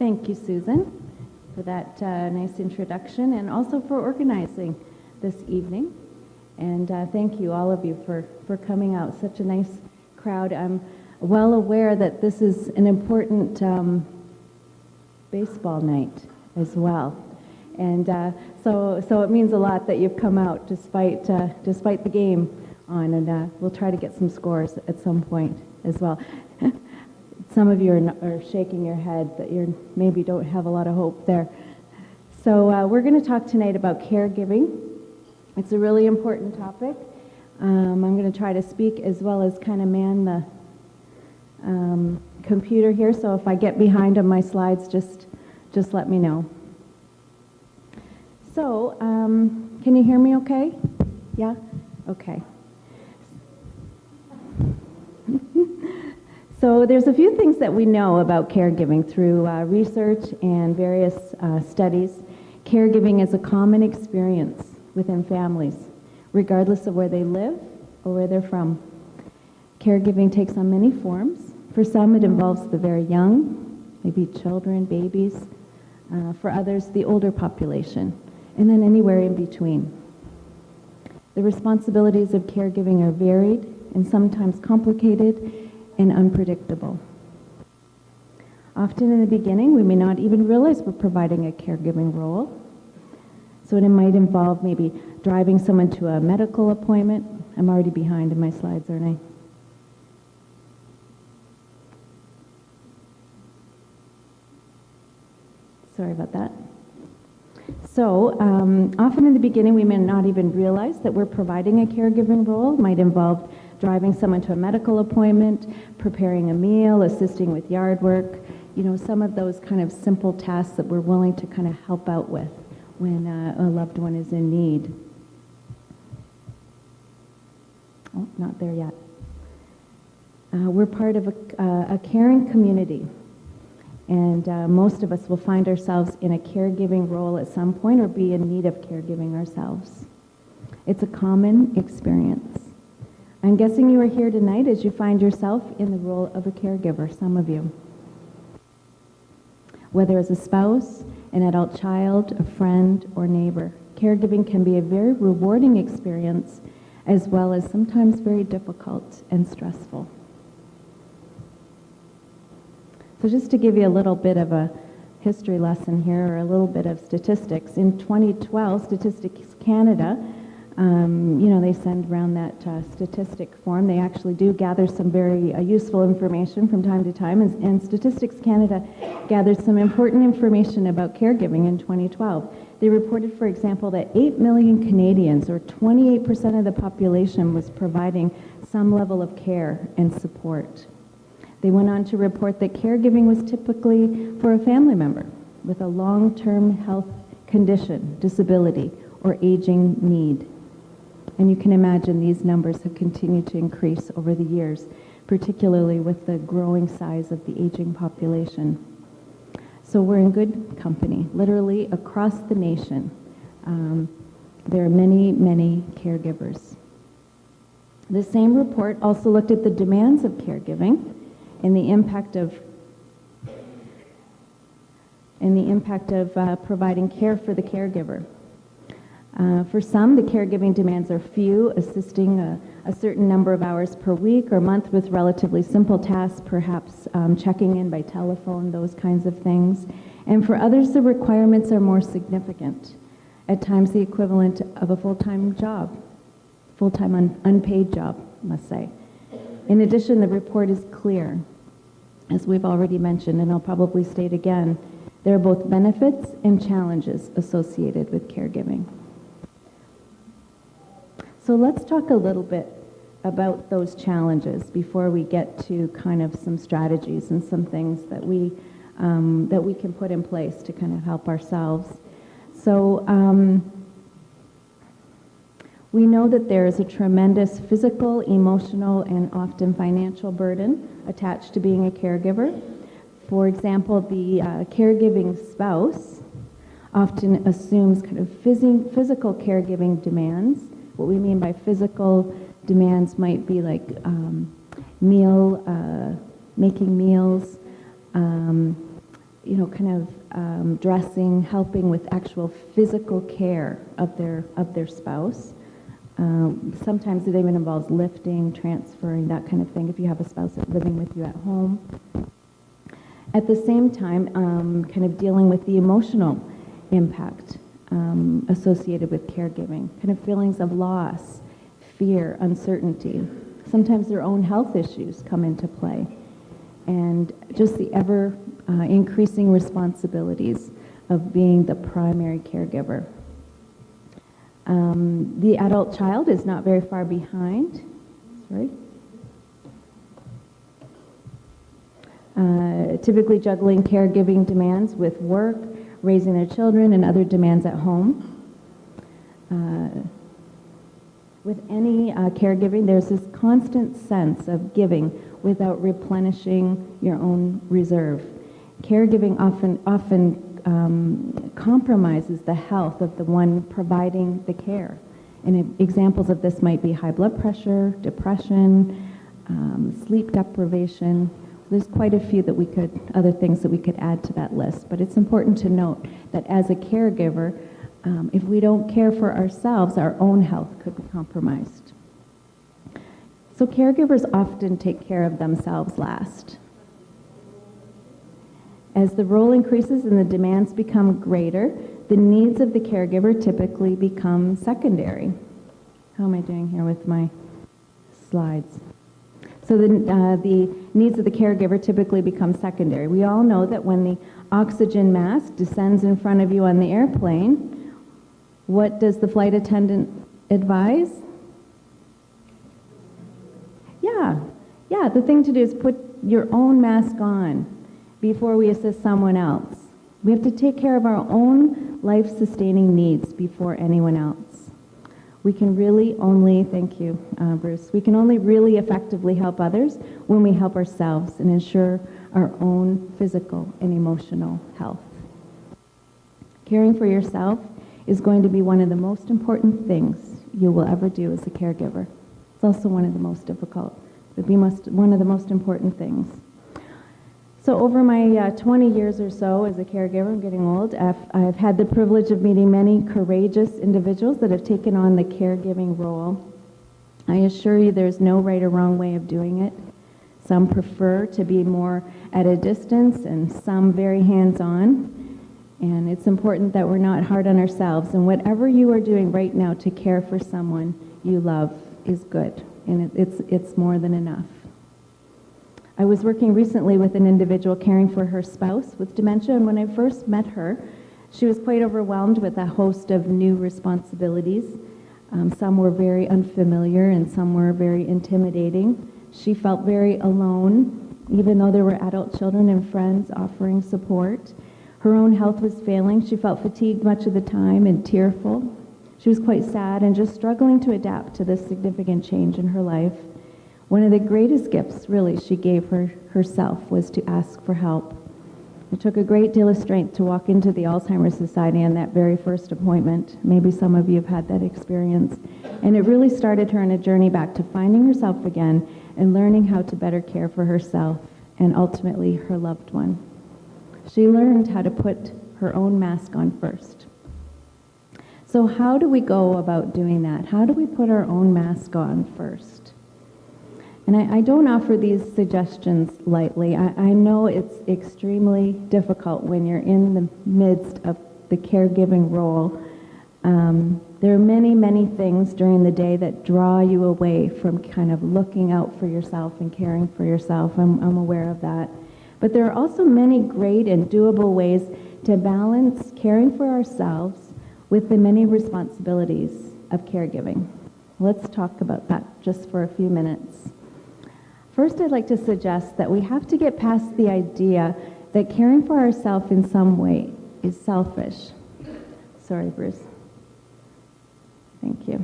Thank you, Susan, for that nice introduction and also for organizing this evening. And thank you, all of you, for coming out. Such a nice crowd. I'm well aware that this is an important baseball night as well. And so it means a lot that you've come out despite the game on, and we'll try to get some scores at some point as well. Some of you are shaking your head that you maybe don't have a lot of hope there. So we're going to talk tonight about caregiving. It's a really important topic. I'm going to try to speak as well as kind of man the computer here, so if I get behind on my slides, just let me know. So, can you hear me okay? Yeah? Okay. So there's a few things that we know about caregiving through research and various studies. Caregiving is a common experience within families, regardless of where they live or where they're from. Caregiving takes on many forms. For some, it involves the very young, maybe children, babies. For others, the older population, and then anywhere in between. The responsibilities of caregiving are varied and sometimes complicated and unpredictable. Often in the beginning, we may not even realize we're providing a caregiving role. So it might involve maybe driving someone to a medical appointment. I'm already behind in my slides, aren't I? Sorry about that. So often in the beginning, we may not even realize that we're providing a caregiving role. It might involve driving someone to a medical appointment, preparing a meal, assisting with yard work, some of those kind of simple tasks that we're willing to kind of help out with when a loved one is in need. Oh, not there yet. We're part of a caring community, and most of us will find ourselves in a caregiving role at some point or be in need of caregiving ourselves. It's a common experience. I'm guessing you are here tonight as you find yourself in the role of a caregiver, some of you. Whether as a spouse, an adult child, a friend, or neighbor, caregiving can be a very rewarding experience as well as sometimes very difficult and stressful. So just to give you a little bit of a history lesson here, or a little bit of statistics, in 2012, Statistics Canada, they send around that statistic form. They actually do gather some very useful information from time to time, and Statistics Canada gathered some important information about caregiving in 2012. They reported, for example, that 8 million Canadians, or 28% of the population, was providing some level of care and support. They went on to report that caregiving was typically for a family member with a long-term health condition, disability, or aging need. And you can imagine these numbers have continued to increase over the years, particularly with the growing size of the aging population. So we're in good company. Literally across the nation, there are many, many caregivers. The same report also looked at the demands of caregiving and the impact of providing care for the caregiver. For some, the caregiving demands are few, assisting a certain number of hours per week or month with relatively simple tasks, perhaps checking in by telephone, those kinds of things. And for others, the requirements are more significant, at times the equivalent of a full-time job, full-time unpaid job, I must say. In addition, the report is clear. As we've already mentioned, and I'll probably state again, there are both benefits and challenges associated with caregiving. So let's talk a little bit about those challenges before we get to kind of some strategies and some things that we can put in place to kind of help ourselves. So we know that there is a tremendous physical, emotional, and often financial burden attached to being a caregiver. For example, the caregiving spouse often assumes kind of physical caregiving demands. What we mean by physical demands might be like making meals, dressing, helping with actual physical care of their spouse. Sometimes it even involves lifting, transferring, that kind of thing, if you have a spouse that's living with you at home. At the same time, kind of dealing with the emotional impact associated with caregiving, kind of feelings of loss, fear, uncertainty. Sometimes their own health issues come into play, and just the ever increasing responsibilities of being the primary caregiver. The adult child is not very far behind. Sorry. Typically juggling caregiving demands with work, raising their children, and other demands at home. With any caregiving, there's this constant sense of giving without replenishing your own reserve. Caregiving often compromises the health of the one providing the care. And examples of this might be high blood pressure, depression, sleep deprivation. There's quite a few other things that we could add to that list. But it's important to note that as a caregiver, if we don't care for ourselves, our own health could be compromised. So caregivers often take care of themselves last. As the role increases and the demands become greater, the needs of the caregiver typically become secondary. How am I doing here with my slides? So the needs of the caregiver typically become secondary. We all know that when the oxygen mask descends in front of you on the airplane, what does the flight attendant advise? Yeah, the thing to do is put your own mask on before we assist someone else. We have to take care of our own life-sustaining needs before anyone else. We can really only, thank you, Bruce, we can only really effectively help others when we help ourselves and ensure our own physical and emotional health. Caring for yourself is going to be one of the most important things you will ever do as a caregiver. It's also one of the most difficult. It would be one of the most important things. So over my 20 years or so as a caregiver, I'm getting old, I've had the privilege of meeting many courageous individuals that have taken on the caregiving role. I assure you there's no right or wrong way of doing it. Some prefer to be more at a distance and some very hands-on. And it's important that we're not hard on ourselves. And whatever you are doing right now to care for someone you love is good. And it's more than enough. I was working recently with an individual caring for her spouse with dementia, and when I first met her, she was quite overwhelmed with a host of new responsibilities. Some were very unfamiliar and some were very intimidating. She felt very alone, even though there were adult children and friends offering support. Her own health was failing. She felt fatigued much of the time and tearful. She was quite sad and just struggling to adapt to this significant change in her life. One of the greatest gifts, really, she gave herself was to ask for help. It took a great deal of strength to walk into the Alzheimer Society on that very first appointment. Maybe some of you have had that experience. And it really started her on a journey back to finding herself again and learning how to better care for herself and ultimately her loved one. She learned how to put her own mask on first. So how do we go about doing that? How do we put our own mask on first? And I don't offer these suggestions lightly. I know it's extremely difficult when you're in the midst of the caregiving role. There are many, many things during the day that draw you away from kind of looking out for yourself and caring for yourself. I'm aware of that. But there are also many great and doable ways to balance caring for ourselves with the many responsibilities of caregiving. Let's talk about that just for a few minutes. First, I'd like to suggest that we have to get past the idea that caring for ourselves in some way is selfish. Sorry, Bruce. Thank you.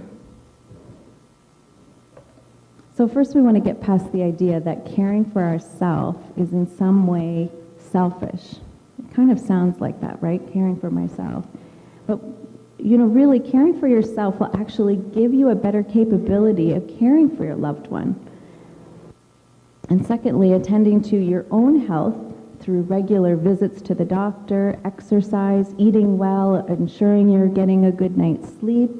So first we want to get past the idea that caring for ourselves is in some way selfish. It kind of sounds like that, right? Caring for myself. But, really caring for yourself will actually give you a better capability of caring for your loved one. And secondly, attending to your own health through regular visits to the doctor, exercise, eating well, ensuring you're getting a good night's sleep.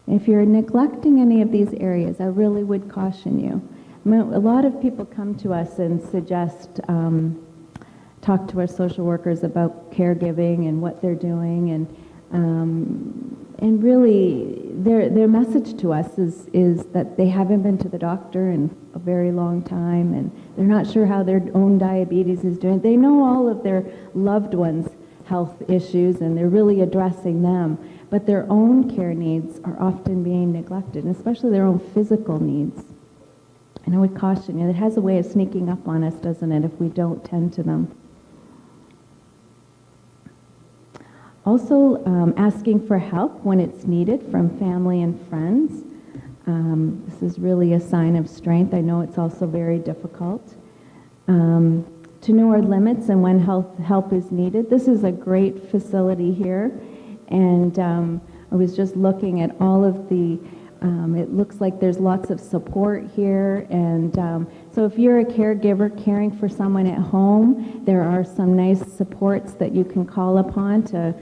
If you're neglecting any of these areas, I really would caution you. A lot of people come to us and suggest, talk to our social workers about caregiving and what they're doing, and really their message to us is that they haven't been to the doctor in a very long time, and they're not sure how their own diabetes is doing. They know all of their loved ones' health issues, and they're really addressing them, but their own care needs are often being neglected, and especially their own physical needs. And I would caution you, it has a way of sneaking up on us, doesn't it, if we don't tend to them. Also, asking for help when it's needed from family and friends. This is really a sign of strength. I know it's also very difficult. To know our limits and when help is needed. This is a great facility here, and I was just looking at all of the, it looks like there's lots of support here, and so if you're a caregiver caring for someone at home, there are some nice supports that you can call upon to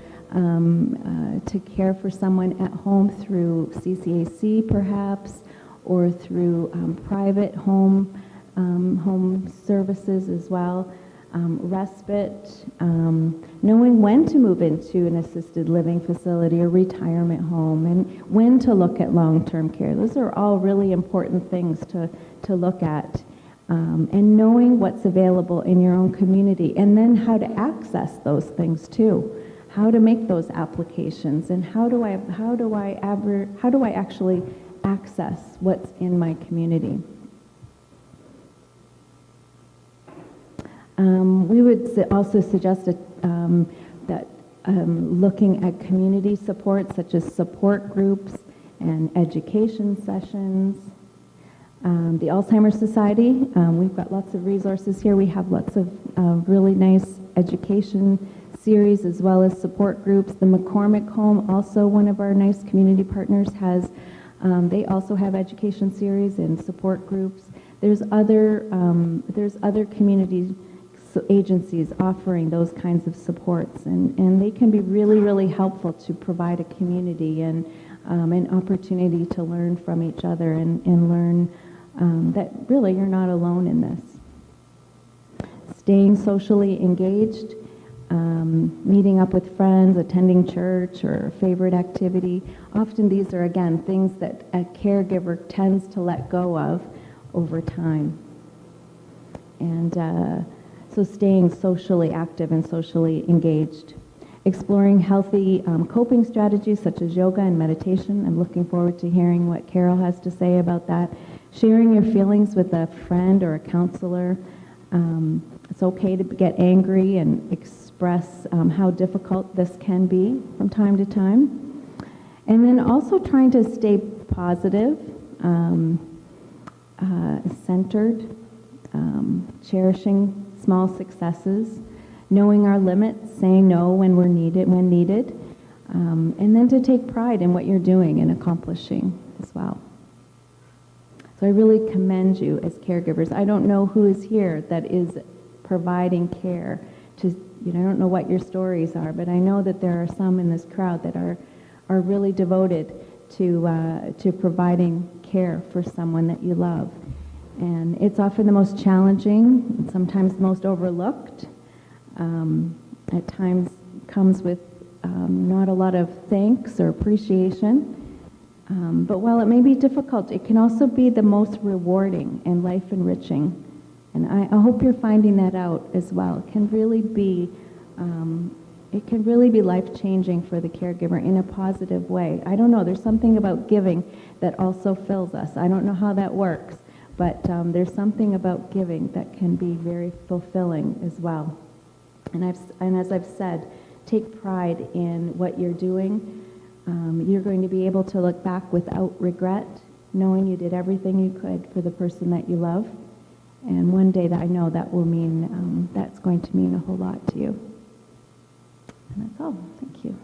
care for someone at home through CCAC perhaps, or through private home services as well. Respite, knowing when to move into an assisted living facility or retirement home, and when to look at long-term care. Those are all really important things to look at. And knowing what's available in your own community, and then how to access those things too. How to make those applications, and how do I actually access what's in my community. We would also suggest that looking at community support, such as support groups and education sessions. The Alzheimer Society, we've got lots of resources here. We have lots of really nice education series as well as support groups. The McCormick Home, also one of our nice community partners, has, they also have education series and support groups. There's other community agencies offering those kinds of supports, and they can be really, really helpful to provide a community and an opportunity to learn from each other and learn that really you're not alone in this. Staying socially engaged, meeting up with friends, attending church or a favorite activity. Often these are, again, things that a caregiver tends to let go of over time. And so staying socially active and socially engaged. Exploring healthy coping strategies such as yoga and meditation. I'm looking forward to hearing what Carol has to say about that. Sharing your feelings with a friend or a counselor. It's okay to get angry and express how difficult this can be from time to time. And then also trying to stay positive, centered, cherishing small successes, knowing our limits, saying no when needed, and then to take pride in what you're doing and accomplishing as well. So I really commend you as caregivers. I don't know who is here that is providing care to, I don't know what your stories are, but I know that there are some in this crowd that are really devoted to providing care for someone that you love. And it's often the most challenging, and sometimes the most overlooked. At times comes with not a lot of thanks or appreciation. But while it may be difficult, it can also be the most rewarding and life-enriching. And I hope you're finding that out as well. It can really be life-changing for the caregiver in a positive way. I don't know, there's something about giving that also fills us. I don't know how that works, but there's something about giving that can be very fulfilling as well. And as I've said, take pride in what you're doing. You're going to be able to look back without regret, knowing you did everything you could for the person that you love. And one day that I know that will mean, that's going to mean a whole lot to you. And that's all. Thank you.